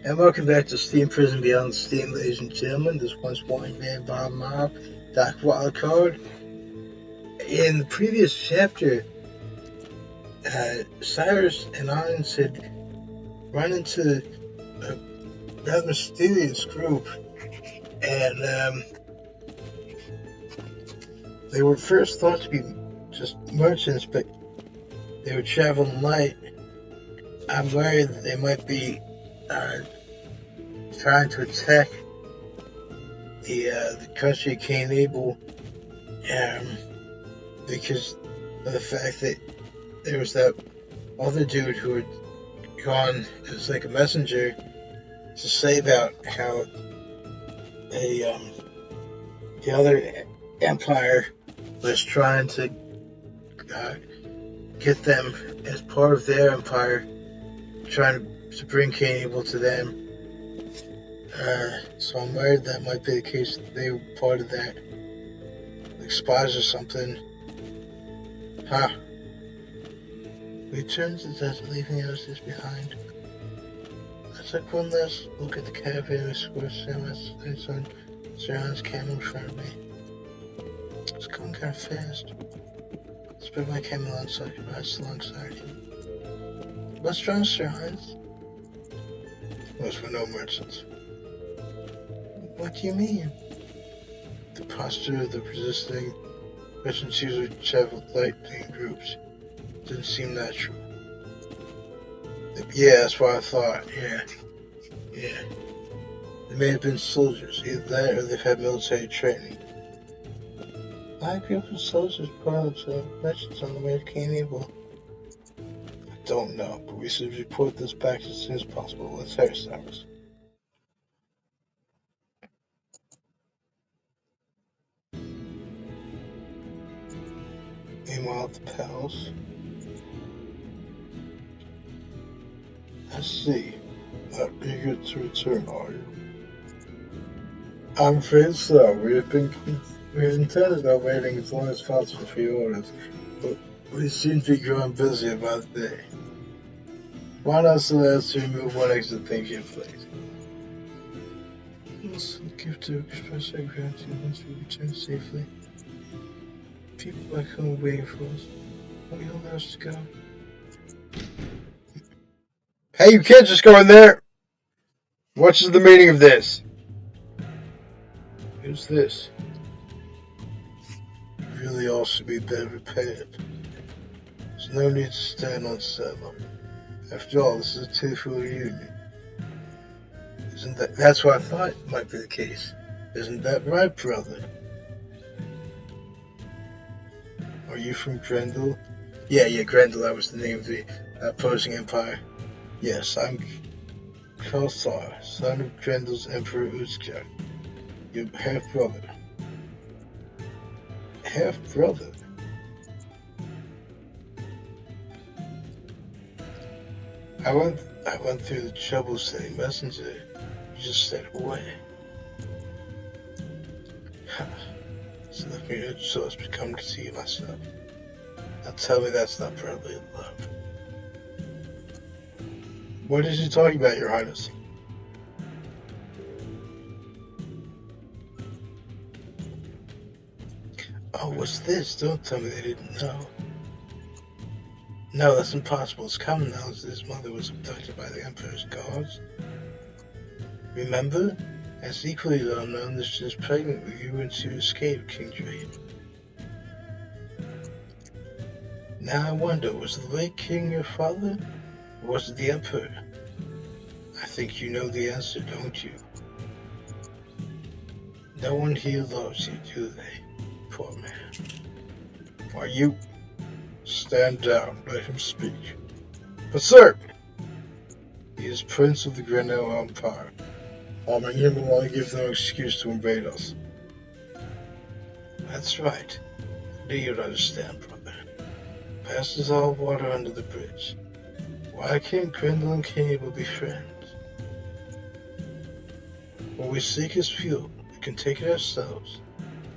And welcome back to Steam Prison Beyond Steam, ladies and gentlemen. This one's Wanting Man Bob Mob, Dark Wildcard. In the previous chapter, Cyrus and Ons had run into a rather mysterious group, and they were first thought to be just merchants, but they were traveling light. I'm worried that they might be trying to attack the country of Cain Abel, because of the fact that there was that other dude who had gone as like a messenger to say about how the other empire was trying to get them as part of their empire, trying to bring Cain Abel to them. So I'm worried that might be the case, that they were part of that, like spies or something. Huh. We returned to the desert, leaving the others behind. I took one last look at the caravan and square samurais on Zeron's camel in front of me. It's going kind of fast. I spread my camel alongside him. What's wrong, Zeron's? Those were no merchants. What do you mean? The posture of the resisting merchants usually traveled light in groups. Didn't seem natural. Yeah, that's what I thought. Yeah. They may have been soldiers, either that or they've had military training. I grew up with soldiers, pilots, merchants on the way to Cain Abel. I don't know, but we should report this back as soon as possible. Let's hurry, Cyrus. Meanwhile, at the palace. I see. Not eager to return, are you? I'm afraid so. We intended on waiting as long as possible for your orders, but we seem to be growing busy about the day. Why not allow us to remove one extra thing from your plate? Let's give to express our gratitude once we return safely. People back home are waiting for us. Won't you allow us to go? Hey, you can't just go in there! What's the meaning of this? Who's this? You really all should be better prepared. There's no need to stand on ceremony. After all, this is a tearful reunion. That's what I thought might be the case. Isn't that right, brother? Are you from Grendel? Yeah, Grendel, that was the name of the opposing empire. Yes, I'm Kalsar, son of Grendel's Emperor Uzkar, your half-brother. Half-brother? I went through the trouble sending messenger. You just stayed away. So left me no choice but come to see you myself. Now tell me that's not brotherly love. What is he talking about, Your Highness? Oh, what's this? Don't tell me they didn't know. No, that's impossible. It's common knowledge that his mother was abducted by the Emperor's guards. Remember? It's equally well known that she was pregnant with you when she escaped King Drake. Now I wonder, was the late king your father? Or was it the Emperor? I think you know the answer, don't you? No one here loves you, do they? Poor man. Why, you... Stand down, let him speak. But sir! He is Prince of the Grendel Empire. Harming him will only give no excuse to invade us. That's right. Do you understand, brother? Past is all water under the bridge. Why can't Grendel and Cain Abel be friends? When we seek his fuel, we can take it ourselves.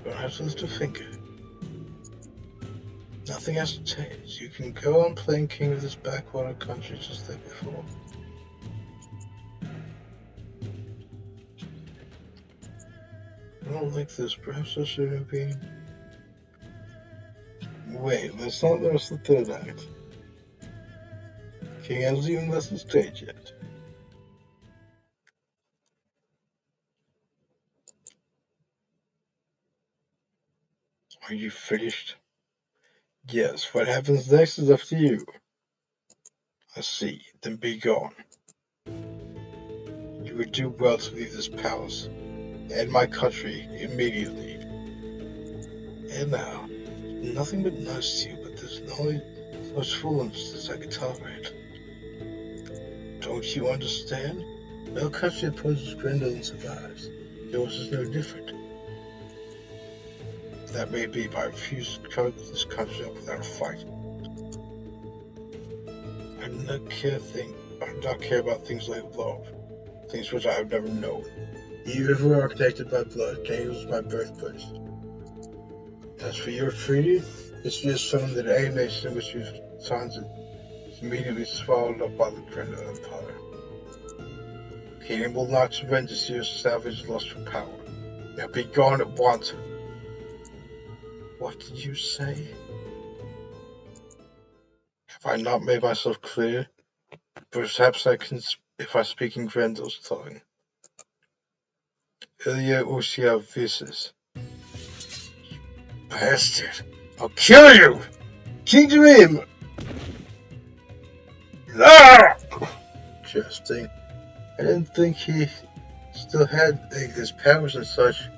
We don't have to lift a finger. Nothing has to change. You can go on playing king of this backwater country just like before. I don't like this. Perhaps I should have been. Wait, let's not notice the third act. King hasn't even left the stage yet. Are you finished? Yes, what happens next is up to you. I see, then be gone. You would do well to leave this palace and my country immediately. And now, nothing but nice to you, but there's only so much foolishness as I can tolerate. Don't you understand? No country opposes Grendel and survives. Yours is no different. That may be, but I refuse to carve this country up without a fight. I do not care about things like love, things which I have never known. Even if we are connected by blood, Gajeel is my birthplace. As for your treaty, history has shown that any nation which signs it is immediately swallowed up by the Grendel Empire. Canaan will not surrender to your savage lust for power. Now be gone at once. What did you say? Have I not made myself clear? Perhaps I can, if I speak in Grendel's tongue. Ilya Usia Vises. Bastard! I'll kill you! King Dream! Ah! Interesting. I didn't think he still had his powers and such.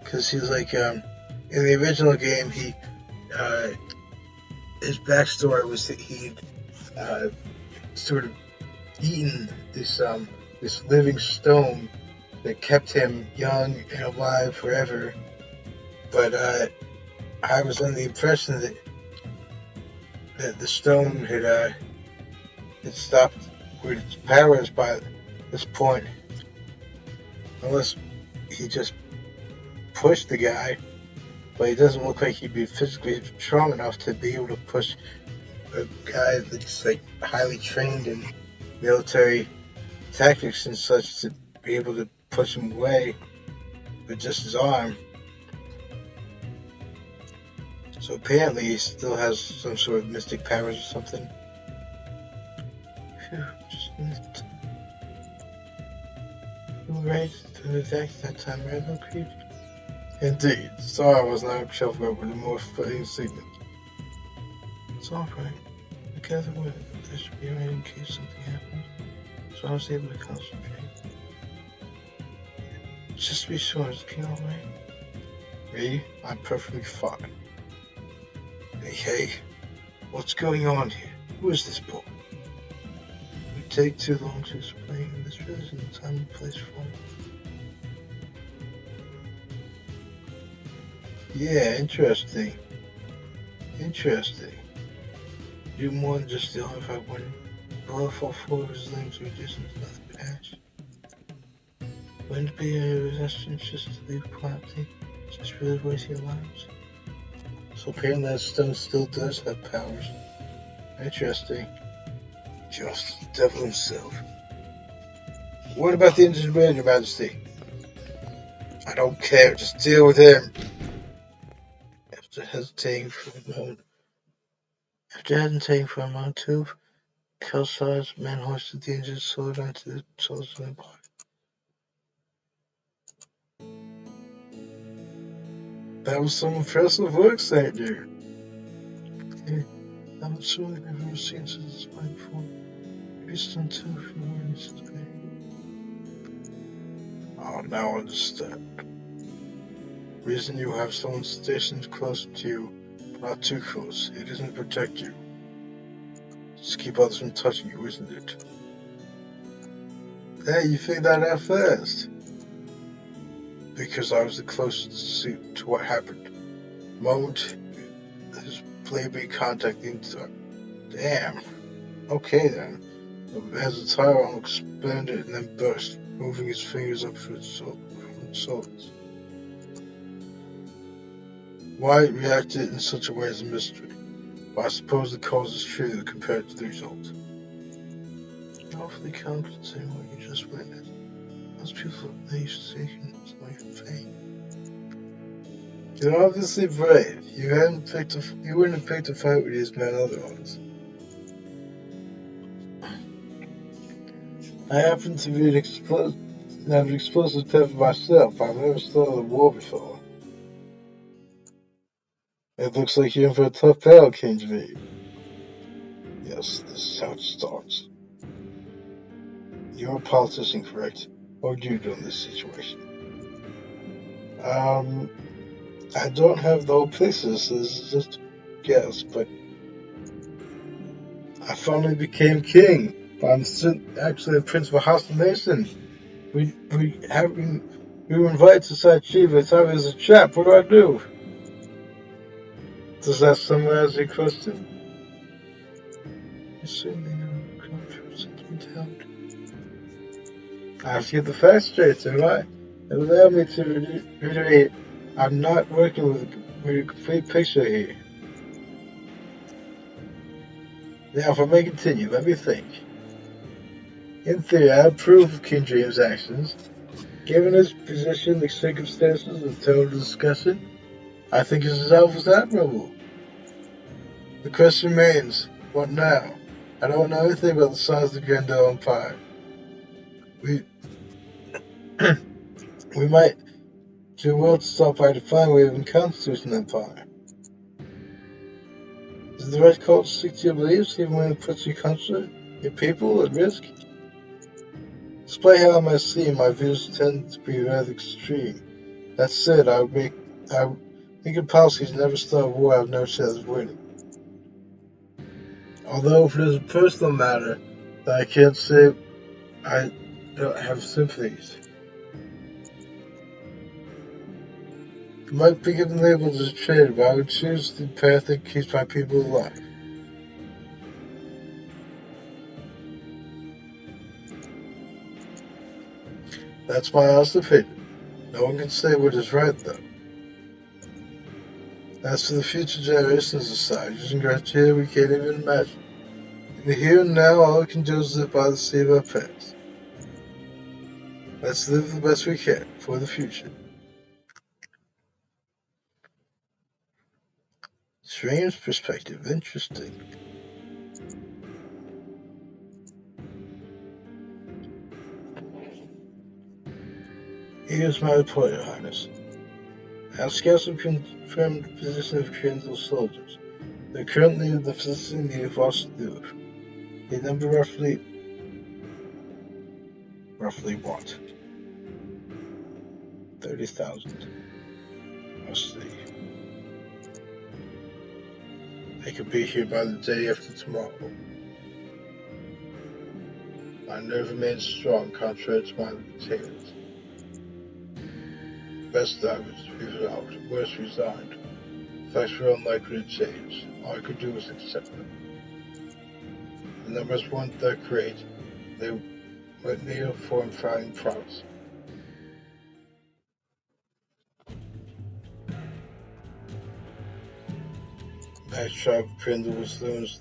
Because he's like, in the original game, his backstory was that he'd sort of eaten this living stone that kept him young and alive forever. But I was under the impression that the stone had stopped with its powers by this point, unless he just pushed the guy. But it doesn't look like he'd be physically strong enough to be able to push a guy that's like highly trained in military tactics and such to be able to push him away with just his arm. So apparently he still has some sort of mystic powers or something. Phew, just missed. You were right to the attack that time, right, no creep? Indeed. Sorry I was not careful with a more fitting signal. It's alright. Together there should be right in case something happens. So I was able to concentrate. Just to be sure, is the king alright? Me? I'm perfectly fine. Hey, what's going on here? Who is this boy? It would take too long to explain. This really isn't the time and place for it. Yeah, interesting. Interesting. You more than just the only if I wouldn't. Below all four of his limbs reduced into nothing but ash. Wouldn't it be a resistance just to leave quietly? Just really waste your lives? So apparently that stone still does have powers. Interesting. Just the devil himself. What about the injured man, Your Majesty? I don't care, just deal with him. After hesitating for a moment, two Kelsar's men hoisted the injured sword onto the shoulders of the body. That was some impressive work, Saint Dear. Yeah, I'm sure I've never seen such a display before. Maybe it's done too for more today. Oh, now I understand. Reason you have someone stationed close to you, not too close. It isn't to protect you. Just keep others from touching you, isn't it? Hey, you figured that out fast. Because I was the closest to what happened. The moment his blade made contact the inside. Damn. Okay then. As the tire arm expanded and then burst, moving his fingers up to its soles. Why it reacted in such a way is a mystery, but I suppose the cause is trivial compared to the result. Awfully comforting what you just witnessed. Most people, they used to say like fame. You're obviously brave. You wouldn't have picked a fight with these men otherwise. I happen to be have an explosive temper myself. I've never started a war before. It looks like you're in for a tough battle, King Gajeel. Yes, this is how it starts. You're a politician, correct? What would you do in this situation? I don't have the whole picture. This is just a guess, but I finally became king. I'm actually a prince of a house of Mason. We were invited to Side Chief. I thought it was a trap. What do I do? Does that summarize your question? You certainly know contracts to be held. I have to get the facts straight, do I? Allow me to reiterate, I'm not working with a complete picture here. Now, if I may continue, let me think. In theory, I approve of King Dream's actions. Given his position, the circumstances, and tone of the discussion, I think his resolve was admirable. The question remains, what now? I don't know anything about the size of the Grendel Empire. We might do well to stop by to find a way of constituting an empire. Is it the right call to stick to your beliefs, even when it puts your country, your people, at risk? Despite how I might seem, my views tend to be rather extreme. That said, I think in policies never start a war I have no chance of winning. Although if it is a personal matter, that I can't say I don't have sympathies. I might be given labels as a traitor, but I would choose the path that keeps my people alive. That's my honest opinion. No one can say what is right, though. As for the future generations of savages and Gajeel, we can't even imagine. In the here and now, all we can do is live by the seat of our past. Let's live the best we can for the future. Strange perspective, interesting. Here's my report, Your Highness. Our scouts have confirmed the position of Grendel's soldiers. They're currently in the vicinity of Oslo. They number roughly what? 30,000. Let's see. They could be here by the day after tomorrow. My nerve remains strong, contrary to my limitations. Best I was resolved, worst resigned. Facts were unlikely to change. All I could do was accept them. The numbers weren't that great. They were near for and fighting promise. My tribe of Grendel was known as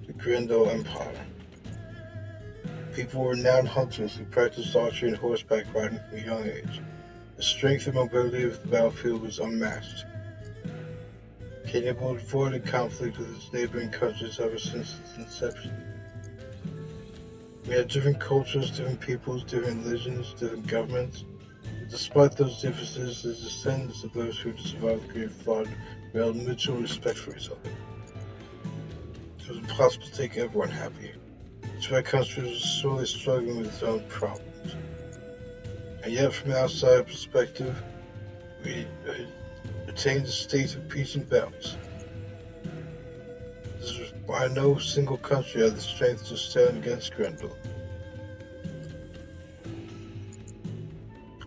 the Grendel Empire. People were renowned hunters who practiced archery and horseback riding from a young age. The strength and mobility of the battlefield was unmatched. Capable of avoiding conflict with its neighboring countries ever since its inception. We had different cultures, different peoples, different religions, different governments. But despite those differences, the descendants of those who survived the Great Flood held mutual respect for each other. It was impossible to make everyone happy. Each of our countries was sorely struggling with its own problems. And yet, from an outside perspective, we attained a state of peace and balance. This was why no single country had the strength to stand against Grendel.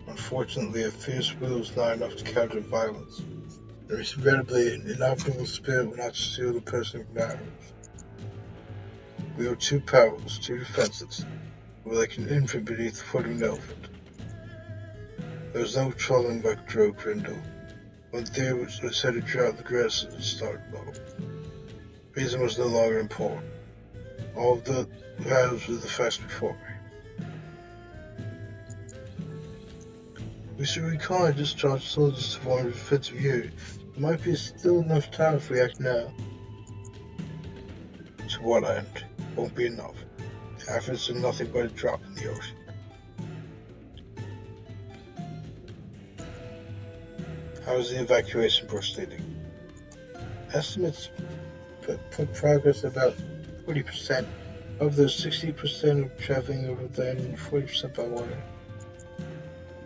Unfortunately, a fierce will is not enough to counter violence. And regrettably, an inoperable spirit will not shield a person from arrows. We were too powerless, too defenseless. We were like an infant beneath the foot of an elephant. There was no trolling like Drow Grendel. One theory was said to drought the grass as it started low. Reason was no longer important. All of the matters were the facts before me. should recall I discharged soldiers to form a defensive unit. There might be still enough time if we act now. To what end? Won't be enough. Efforts are nothing but a drop in the ocean. How is the evacuation proceeding? Estimates put progress about 40%. Of those, 60% are traveling over land and 40% by water.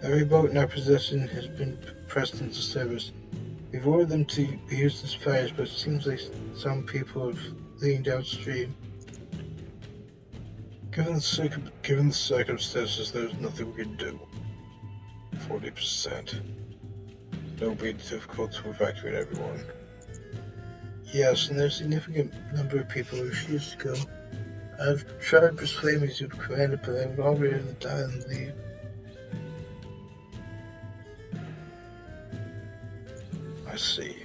Every boat in our possession has been pressed into service. We've ordered them to be used as ferries, but it seems like some people are fleeing downstream. Given the circumstances, there's nothing we can do. 40%. It'll be difficult to evacuate everyone. Yes, and there's a significant number of people who refuse to go. I've tried persuading me to command it, but they would all rather die than leave. I see.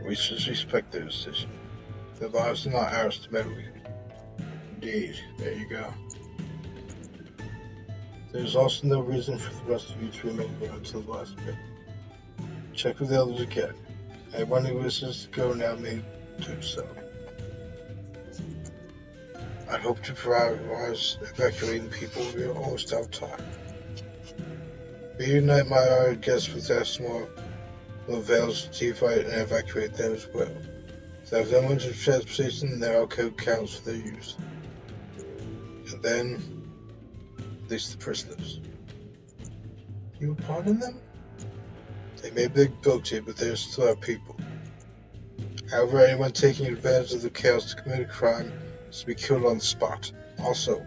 We should respect their decision. Their lives are not ours to meddle with. Indeed, there you go. There's also no reason for the rest of you to remain here until the last bit. Check with the elders again. Anyone who wishes to go now may do so. I hope to prioritize evacuating people. We are almost out of time. Reunite my honored guests with Asmore Lavelles to fight and evacuate them as well. So if no one's in transportation, then our code counts for their use. And then, release the prisoners. You pardon them? They may be guilty, but they are still our people. However, anyone taking advantage of the chaos to commit a crime is to be killed on the spot. Also,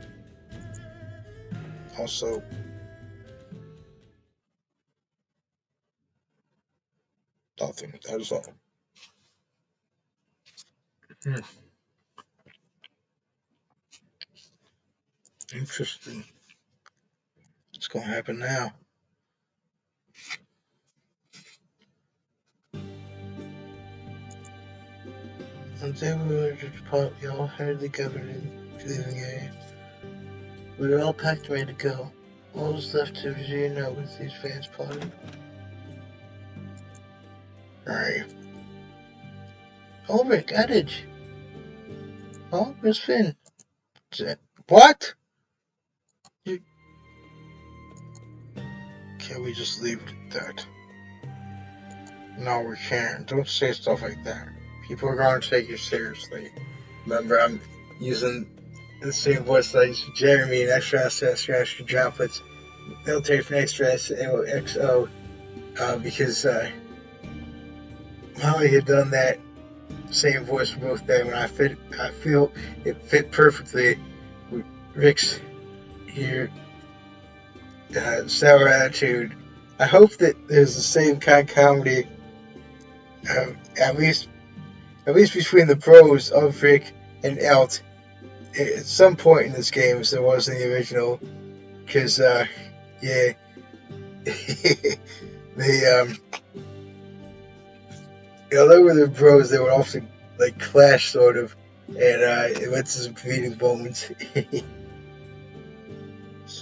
nothing. That is all. Interesting. What's going to happen now? And then we were just all headed together in the living area. We were all packed and ready to go. All was left to reunite with these fans party. Alright. Ulrich, Adage. Oh, where's Finn? What? Can't we just leave it at that? No, we can't. Don't say stuff like that. People are going to take you seriously. Remember, I'm using the same voice that I used for Jeremy and extra droplets. Military for extra XO. Because Molly had done that same voice for both them, and I feel it fit perfectly with Rick's here sour attitude. I hope that there's the same kind of comedy, at least between the pros of Rick and Elt at some point in this game as there was in the original, because yeah, they although they were bros, they would often like clash sort of, and it went to some comedic moments.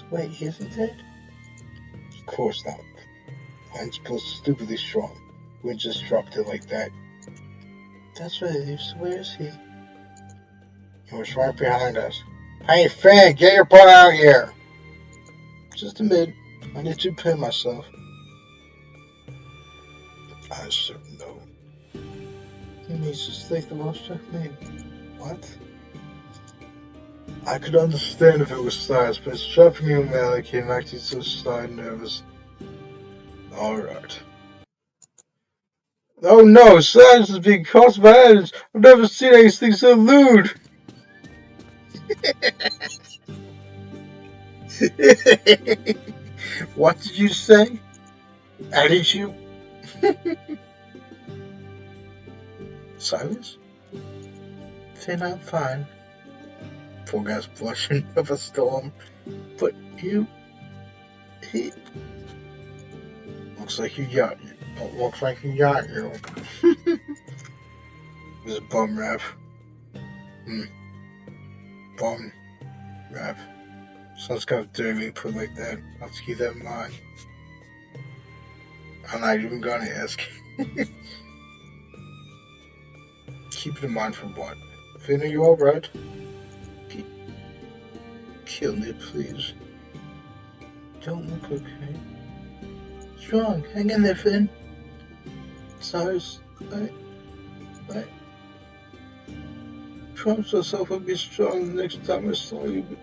Wait, isn't it? Of course not. I'm supposed to stupidly strong. We just dropped it like that. That's what it is. Where is he? He was right behind us. Hey, Finn, get your butt out here! Just a minute. I need to prepare myself. I should know. He needs to stake the lost checkmate. What? I could understand if it was Silas, but it's dropping you Malik came acting so sly and nervous. Alright. Oh no, Silas is being caused by Adams. I've never seen anything so lewd. What did you say? Added you? Silas? Finn, I'm fine. Poor guy's blushing of a storm. But he... Looks like you got you. It was a bum rap. Bum rap. Sounds kind of dirty put like that. I'll have to keep that in mind. I'm not even gonna ask. Keep it in mind for what? Finn, are you alright? Kill me, please. Don't look okay. Strong, hang in there, Finn. Sorry, I promised myself I'd be strong the next time I saw you, but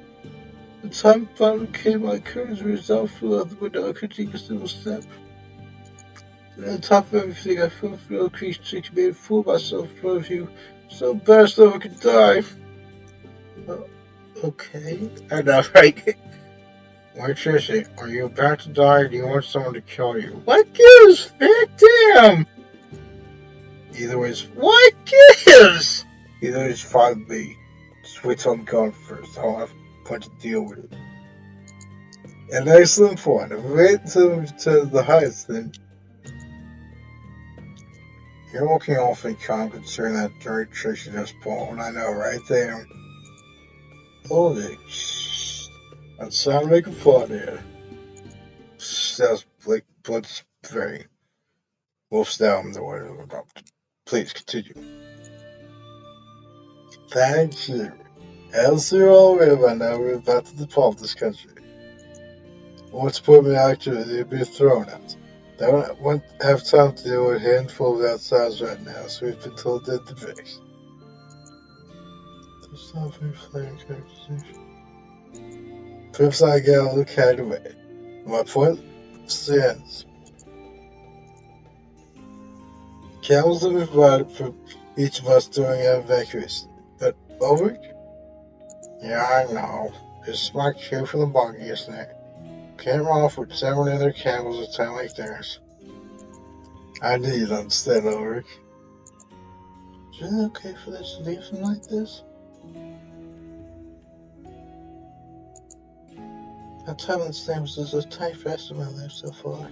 the time finally came, my courage and resolve flew out the window. I couldn't take a single step. And on top of everything, I felt real creature made a fool of myself in front of you. So embarrassed that I could die. Okay. I know, right? Which is it? Are you about to die or do you want someone to kill you? What gives? Damn! Either way, what gives? Either way, find me. Switch on gun first. I'll have to deal with it. An excellent point. Wait to the heights then. You're looking awfully calm considering that dirty trick you just pulled. I know, right there. Holy shh. That sound like a fun here. That's like blood spraying. Wolf's down the way of the Please continue. Thank you. As you're all aware by now, we're about to depart this country. Once permanent activity will be thrown out. They won't have time to deal with a handful of outsiders right now, so we've been told that the fix. That's not very flattering characterization. Perhaps I get a little carried away. My point stands. Camels have been provided for each of us during our evacuation. But over? Yeah, I know. It's smart cue from the buggy, isn't it? Can't run off with 7 other camels at a time like theirs. I knew you'd understand, Ulrich. Is it really okay for this to leave them like this? That time in the States was a tight rest of my life so far.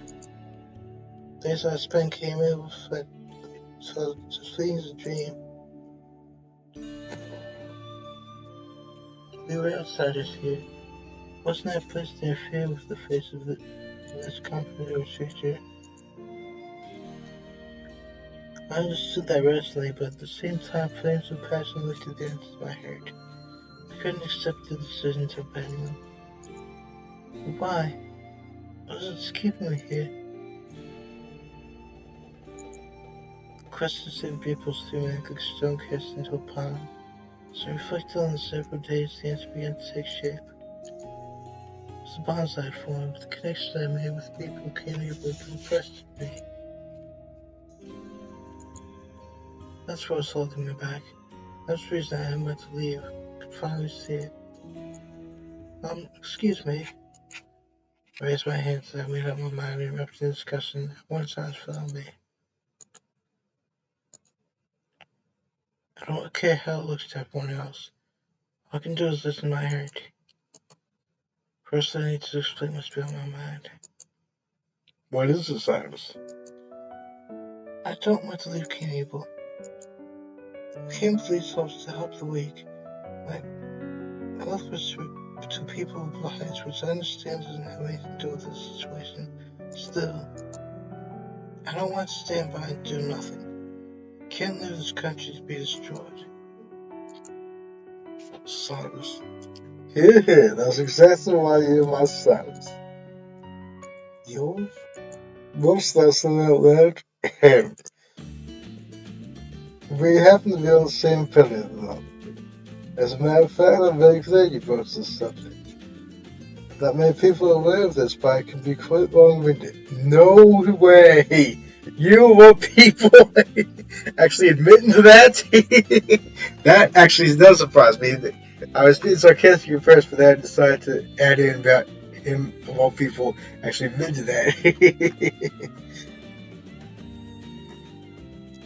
Days I spent came in with like, so just feeling's a dream. We were outsiders here. Wasn't that place to interfere with the face of it? This company or stranger? I understood that rationally, but at the same time, flames of passion lifted into my heart. I couldn't accept the decision to abandon them. But why? What is keeping me here? Questions and people's through me like stone cast into a pond. As I reflected on the several days, the answer began to take shape. It was the bonds I had formed, the connections I made with people who came here to impress me. That's what was holding me back. That's the reason I am about to leave. I could finally see it. Excuse me. I raised my hand as I made up my mind, interrupting the discussion. One silence fell on me. I don't care how it looks to everyone else. All I can do is listen to my heart. First, I need to explain what's been on my mind. What is the silence? I don't want to leave Cable. Came police hopes to help the weak. My love was to people with lives, which I understand doesn't have anything to do with this situation. Still, I don't want to stand by and do nothing. Can't leave this country to be destroyed. Silence. Here, that's exactly why you're my silence. Yours? Most lesson out loud. We happen to be on the same opinion, though. As a matter of fact, I'm very glad you broached this subject. Not many people are aware of this, but it can be quite long-winded. No way! You want people actually admitting to that? That actually does surprise me. I was being sarcastic at first, but then I decided to add in about him, of all people, actually admitting to that.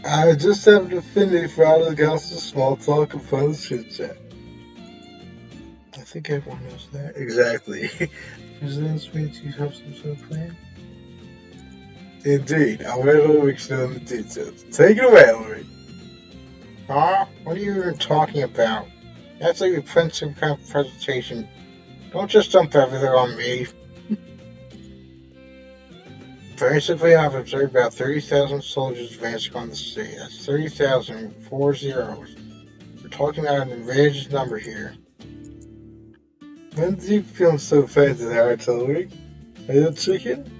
I just have an affinity for out of the gospel small talk and fun chit chat. I think everyone knows that. Exactly. Does this mean you have some sort of plan? Indeed. I'll let Ulrich know the details. Take it away, Ulrich. Huh? What are you even talking about? That's like a principal kind of presentation. Don't just dump everything on me. Very simply, I've observed about 30,000 soldiers advancing on the sea. That's 30,000, 4 zeros. We're talking about an enraged number here. When do you feel so fast in the artillery? Are you a chicken?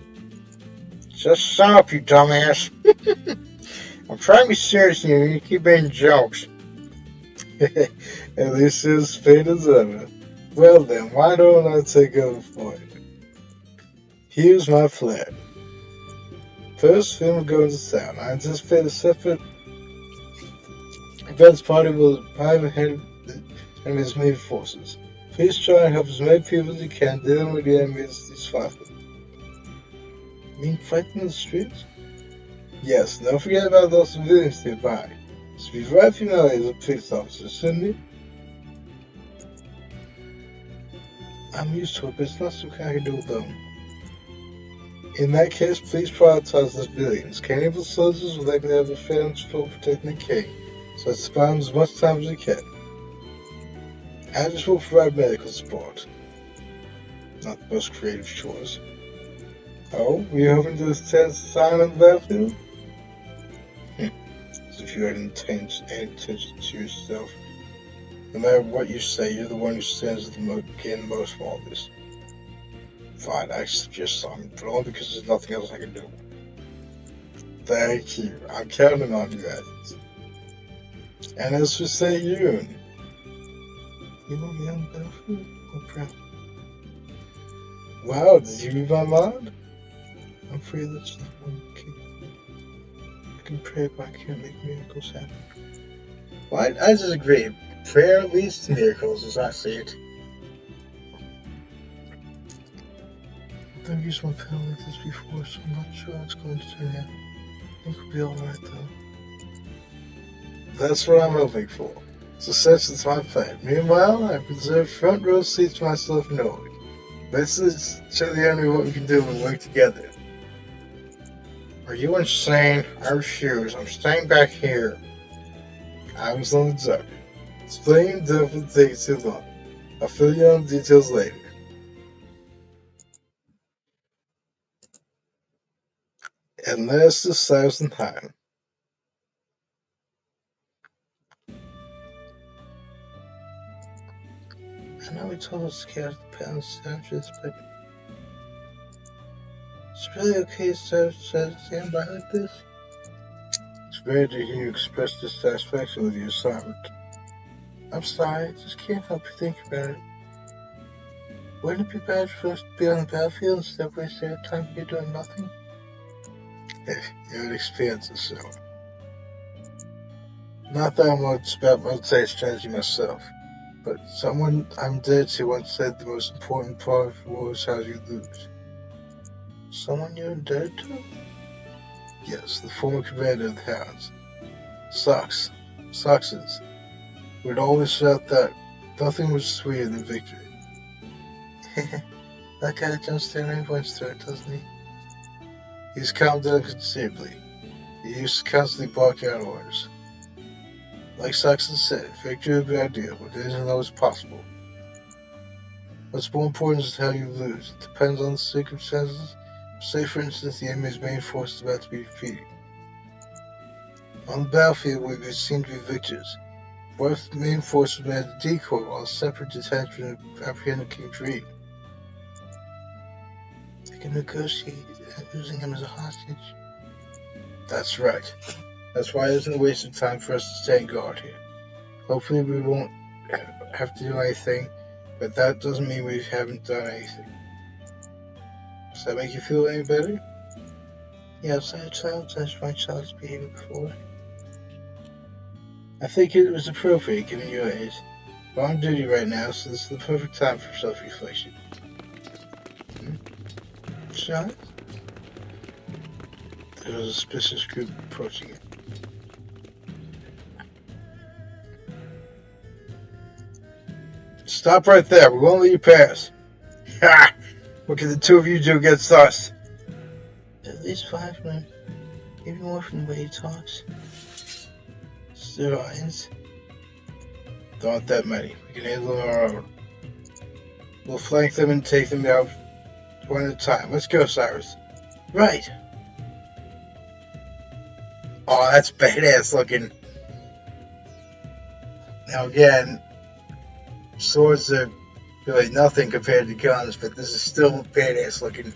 Just shut up, you dumbass. I'm trying to be serious here, and you keep making jokes. At least you're as faint as ever. Well then, why don't I take over for you? Here's my plan. First, we will go into town. I anticipate a separate events party will arrive ahead of the enemy's main forces. Please try and help as many people as you can dealing with the enemy's these fighting. You mean fighting in the streets? Yes, don't forget about those civilians nearby. So be right familiar as a police officer, shouldn't you? I'm used to it, but it's not something I can do alone. In that case, please prioritize the civilians. Capable soldiers will likely have a fair for protecting the king, so supply them as much time as we can. Agents will provide medical support. Not the most creative choice. Oh, were you hoping to stand sign on the battlefield? As if you had any intention to yourself. No matter what you say, you're the one who stands to gain the most from all this. Fine, I accept your assignment, but only because there's nothing else I can do. Thank you. I'm counting on you, guys. And as for St. Yun, you want me on the battlefield? Oh, crap. Wow, did you read my mind? I'm afraid that's not one I can pray, but I can't make miracles happen. Well, I disagree. Prayer leads to miracles, as I see it. I've used my power like this before, so I'm not sure how it's going to turn out. I think we'll be alright, though. That's what I'm hoping for. So such is my plan. Meanwhile, I preserve front row seats to myself and Norway. Let's show the enemy what we can do when we work together. Are you insane? I refuse. I'm staying back here. I was on the job. Explaining definitely takes too long. I'll fill you in the details later. And there's the 1,000 time. I know we told us to catch the pounds sandwiches, but it's really okay to stand by like this. It's rare to hear you express dissatisfaction with your assignment. I'm sorry, I just can't help but think about it. Wouldn't it be bad for us to be on the battlefield instead of wasting our time here doing nothing? You would experience it, so. Not that I'm much about military strategy myself, but someone I'm dead to once said the most important part of war is how you lose. Someone you're dead to? Yes, the former commander of the Hounds. Soxes. Would always shout that nothing was sweeter than victory. That guy jumps down everyone's throat, doesn't he? He's calmed down considerably. He used to constantly bark out orders. Like Saxon said, victory would be ideal, but it isn't always possible. What's more important is how you lose. It depends on the circumstances. Say, for instance, the enemy's main force is about to be defeated. On the battlefield, we would seem to be victors. What if the main force was made a decoy while a separate detachment apprehended King Dreed? They can negotiate using him as a hostage. That's right. That's why it isn't a waste of time for us to stay on guard here. Hopefully we won't have to do anything, but that doesn't mean we haven't done anything. Does that make you feel any better? Yes, I had child's my child's behavior before. I think it was appropriate given your age. We're on duty right now, so this is the perfect time for self-reflection. Shot? There was a suspicious group approaching it. Stop right there. We won't let you pass. Ha! What can the two of you do against us? At least 5 men. Even more from the way he talks. Civilians. There aren't that many. We can handle them on our own. We'll flank them and take them out one at a time. Let's go, Cyrus. Right. Oh, that's badass looking. Now again, swords are really nothing compared to guns, but this is still badass looking.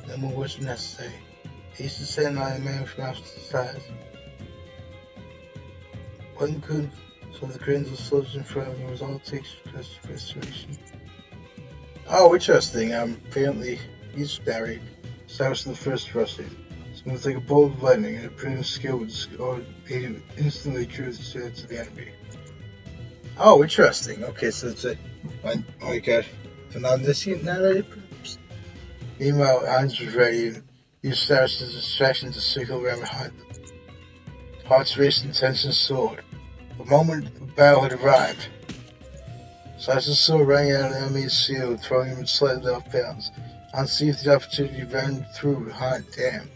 No more words necessary. He used to say not a man from outside. One good so the grains of soldiers in front of him was all it takes for restoration. Oh, interesting. Apparently he's married. Cyrus the first Russian. Smooth like a bolt of lightning, and a brilliant skill would instantly drew the sword to the enemy. Oh, interesting. Okay, so it's a okay. So now this now that it meanwhile, Hans was ready and used Cyrus as a distraction to circle around behind them. Hearts raced and tension soared. The moment the battle had arrived. Cyrus' sword rang out of the enemy's shield, throwing him slightly off balance. Hans seized the opportunity to run through behind. Damn.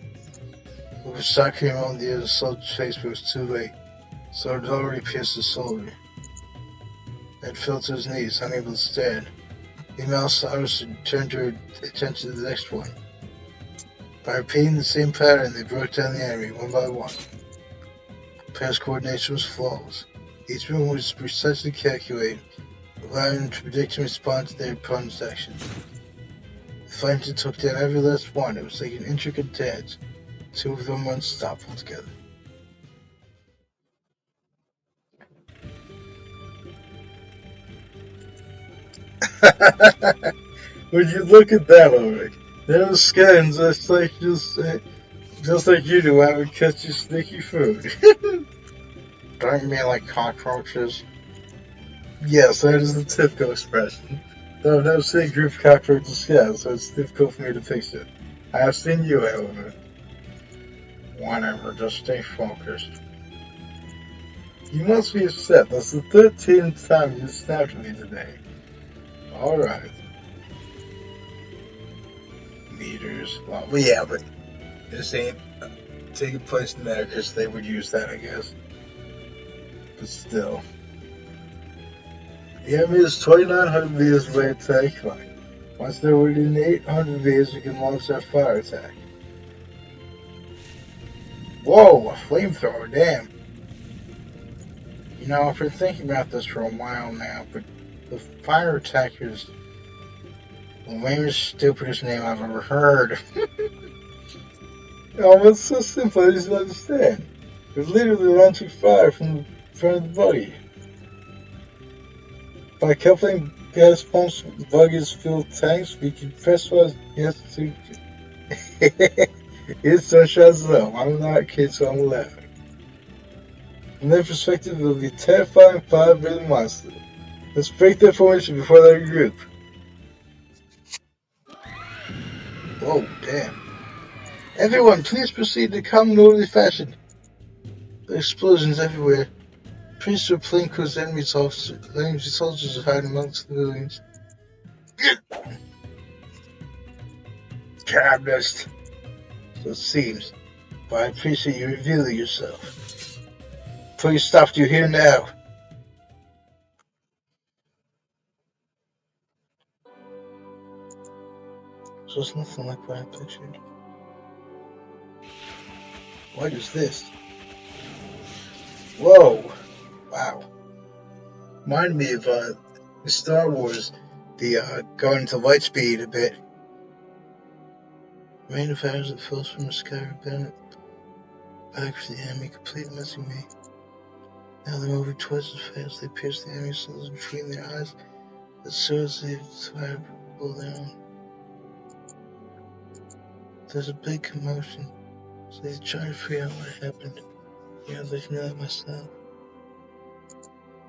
With a shot came on the other soldier's face, but it was too late. The sword had already pierced the soldier. Ed fell to his knees, unable to stand. Meanwhile, Cyrus turned her attention to the next one. By repeating the same pattern, they broke down the enemy one by one. Pair's coordination was flawless. Each move was precisely calculated, allowing them to predict and respond to their opponent's actions. The fighter took down every last one. It was like an intricate dance. Two of them were unstoppable together. When you look at that, Ulrich, those skins just like you do, I would catch you sneaky food. Don't you mean like cockroaches? Yes, that is the typical expression. Though I've never seen a group of cockroaches skin, so it's difficult for me to picture. I have seen you, however. Whatever, just stay focused. You must be upset. That's the 13th time you snapped at me today. Alright. Meters. Well, yeah, but this ain't taking place in there because they would use that, I guess. But still. The enemy is 2,900 meters away attack line. Once they're within 800 meters, you can launch that fire attack. Whoa, a flamethrower, damn. You know, I've been thinking about this for a while now, but the fire attack is the lamest, stupidest name I've ever heard. Oh, it's so simple, I just don't understand. It's literally launching fire from the front of the buggy. By coupling gas pumps with the buggy's fuel tanks, we can pressurize gas to... It's so shots up. I'm not a kid, so I'm laughing. From their perspective, it will be a terrifying fire-breathing monster. Let's break their formation before they regroup. Whoa, damn. Everyone, please proceed in calm and orderly fashion. There are explosions everywhere. Priests or plainclothes enemy soldiers are hiding amongst the buildings. Cabinet. So it seems. But I appreciate you revealing yourself. Please stop you here now. So it's nothing like what I pictured. What is this? Whoa! Wow. Reminded me of Star Wars, the going to light speed a bit. Rain of fires that falls from the sky repellent back for the enemy, completely missing me. Now they're moving twice as fast. They pierce the enemy's souls between their eyes. The swords they've fired pull down. There's a big commotion. So they try to figure out what happened. Yeah, they can like myself.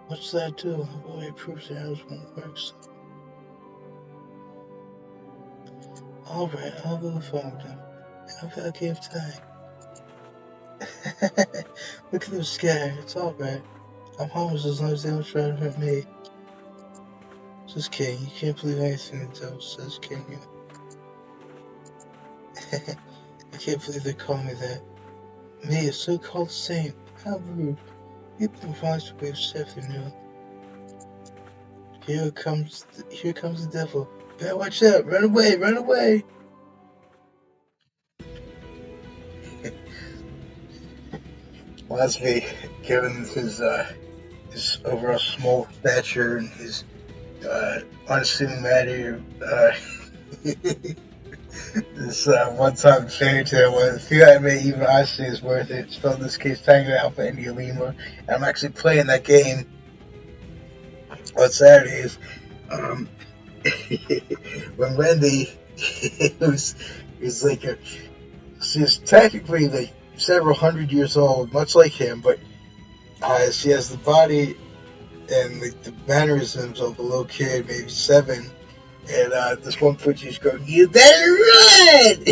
What should I do? I've already proved the arrows won't work, so. Alright, I'll go phone with them. I've got a game of time. Look at them scared. It's alright. I'm harmless as long as they don't try to hurt me. Says King. You can't believe anything the devil says, can you? I can't believe they call me that. Me, a so-called saint. How rude. People advise to be safe, you know. Here comes the devil. Better watch out. Run away, run away. Well, that's me, given his overall small stature and his unassuming manner. This one-time fairy tale was, if you had me, even I say is worth it. Spelled this case Tango Alpha India Lima. And I'm actually playing that game on Saturdays. Um, when Wendy, was like she's technically like several hundred years old, much like him, but she has the body and like the mannerisms of a little kid, maybe 7. And this one point she's going, "You better run!"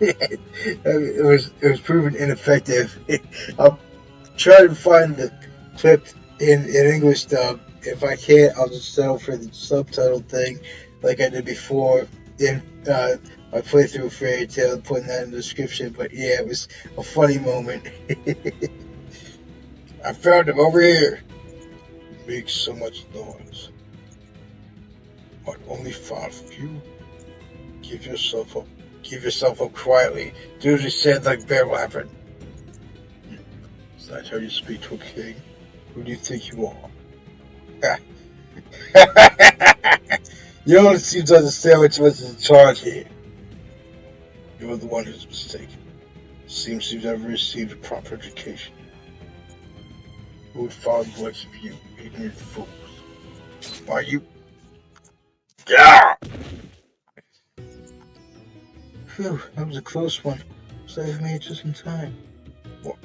It was proven ineffective. I'll try to find the clip in English dub. If I can't, I'll just settle for the subtitle thing, like I did before in my playthrough of Fairy Tail, putting that in the description. But yeah, it was a funny moment. I found him over here. He makes so much noise. But only 5 of you? Give yourself up. Give yourself up quietly. Do as you said, like Bear Rabbit. Is that how you speak to a king? Who do you think you are? You don't seem to understand which was in charge here. You're the one who's mistaken. Seems you've never received a proper education. Who would follow the likes of you, ignorant fools? Why you? Yeah! Phew, that was a close one. Saved me just in time. What?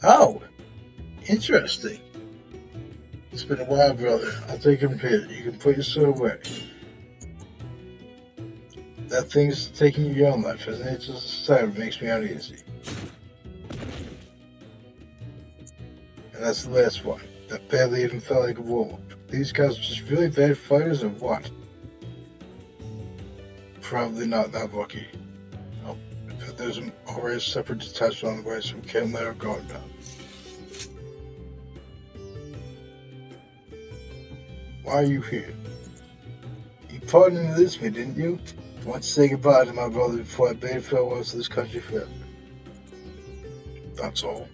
Oh, interesting. It's been a while, brother. I'll take him here. You can put your sword away. That thing's taking your own life, isn't it? Just the sight of it makes me uneasy. And that's the last one. That barely even felt like a wolf. These guys are just really bad fighters or what? Probably not that lucky. Oh, but there's already a separate detachment on the way, so we can't let our guard down. Why are you here? You pardoned this me, didn't you? I want to say goodbye to my brother before I bade farewell to this country forever. That's all.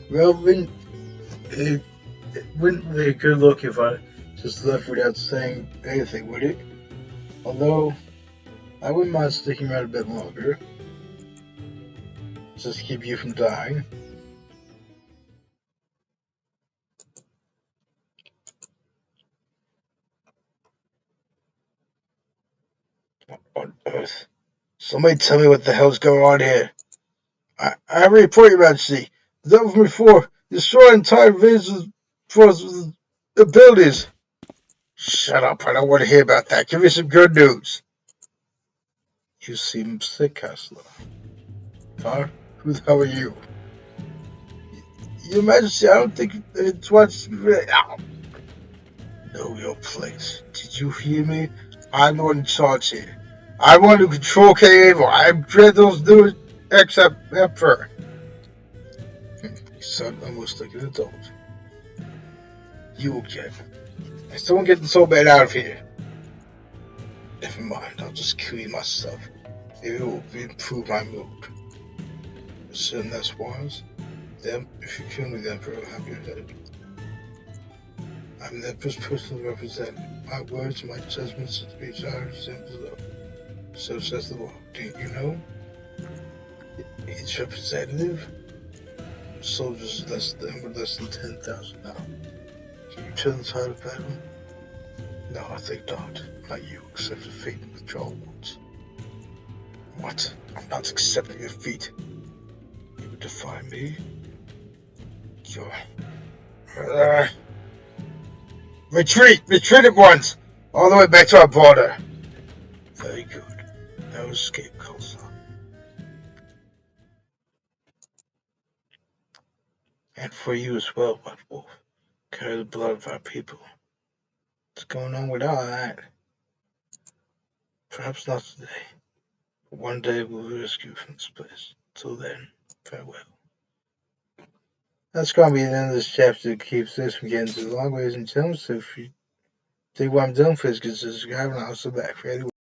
Well, it wouldn't be a good look if I just left without saying anything, would it? Although, I wouldn't mind sticking around a bit longer. Just to keep you from dying. What on earth? Somebody tell me what the hell's going on here. I report, Your Majesty. The Devil before destroy entire villages for the abilities. Shut up, I don't want to hear about that. Give me some good news. You seem sick, Counselor. Huh? Who the hell are you? Your Majesty, I don't think it's what's... Ow. Know your place. Did you hear me? I'm the one in charge here. I want to control K-Evil. I dread those new ex-Emperor. You sound almost like an adult. You again. I still won't get the soul bad out of here. Never mind, I'll just kill you myself. Maybe it will improve my mood. Assume that's wise. Then, if you kill me, the Emperor will have your head. I'm the Emperor's personal representative. My words and my judgments and speech are simple below. So says the law. Didn't you know? Each representative? Soldiers less than 10,000 now. Can you turn the tide of battle? No, I think not. Not you, except the fate and withdrawal ones. What? I'm not accepting defeat. You would defy me? You're... Retreat! Retreat at once! All the way back to our border! Very good. No escape, Coulson. And for you as well, White Wolf. Carry the blood of our people. What's going on with all that? Perhaps not today. But one day we'll be rescued from this place. Till then, farewell. That's going to be the end of this chapter. It keeps this from getting too long, ladies and gentlemen. So if you dig what I'm doing, please consider subscribing. I'll also back for anyone.